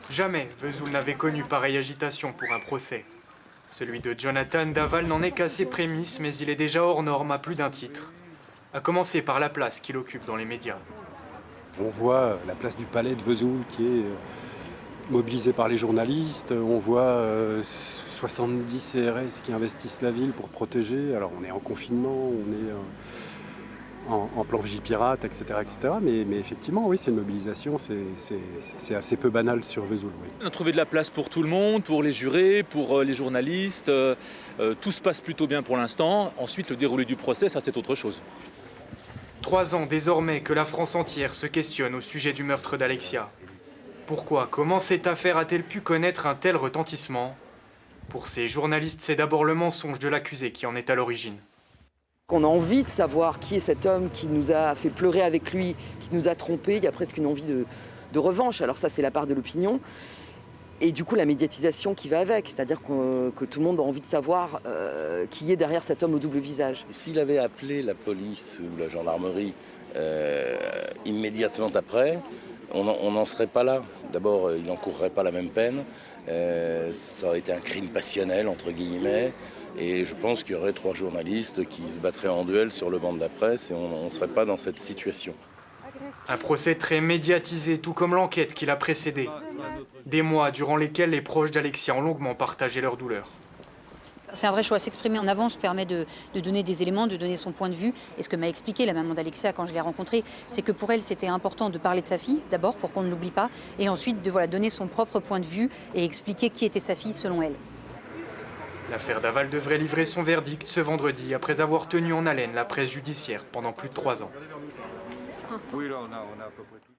Jamais Vesoul n'avait connu pareille agitation pour un procès. Celui de Jonathan Daval n'en est qu'à ses prémices, mais il est déjà hors norme à plus d'un titre. À commencer par la place qu'il occupe dans les médias. On voit la place du palais de Vesoul qui est mobilisée par les journalistes. On voit 70 CRS qui investissent la ville pour protéger. Alors on est en confinement, on est en plan Vigipirate, etc. etc. Mais effectivement, oui, c'est une mobilisation, c'est assez peu banal sur Vesoul. Oui. On a trouvé de la place pour tout le monde, pour les jurés, pour les journalistes. Tout se passe plutôt bien pour l'instant. Ensuite, le déroulé du procès, ça c'est autre chose. 3 ans désormais que la France entière se questionne au sujet du meurtre d'Alexia. Pourquoi, comment cette affaire a-t-elle pu connaître un tel retentissement? Pour ces journalistes, c'est d'abord le mensonge de l'accusé qui en est à l'origine. On a envie de savoir qui est cet homme qui nous a fait pleurer avec lui, qui nous a trompés. Il y a presque une envie de revanche. Alors ça, c'est la part de l'opinion. Et du coup, la médiatisation qui va avec. C'est-à-dire que tout le monde a envie de savoir qui est derrière cet homme au double visage. S'il avait appelé la police ou la gendarmerie immédiatement après, on n'en serait pas là. D'abord, il n'encourrait pas la même peine. Ça aurait été un crime passionnel, entre guillemets. Et je pense qu'il y aurait 3 journalistes qui se battraient en duel sur le banc de la presse et on ne serait pas dans cette situation. Un procès très médiatisé, tout comme l'enquête qui l'a précédé. Des mois durant lesquels les proches d'Alexia ont longuement partagé leur douleur. C'est un vrai choix. S'exprimer en avance permet de donner des éléments, de donner son point de vue. Et ce que m'a expliqué la maman d'Alexia quand je l'ai rencontrée, c'est que pour elle, c'était important de parler de sa fille, d'abord, pour qu'on ne l'oublie pas, et ensuite de donner son propre point de vue et expliquer qui était sa fille selon elle. L'affaire Daval devrait livrer son verdict ce vendredi, après avoir tenu en haleine la presse judiciaire pendant plus de 3 ans. Oui, là, on a à peu près tout.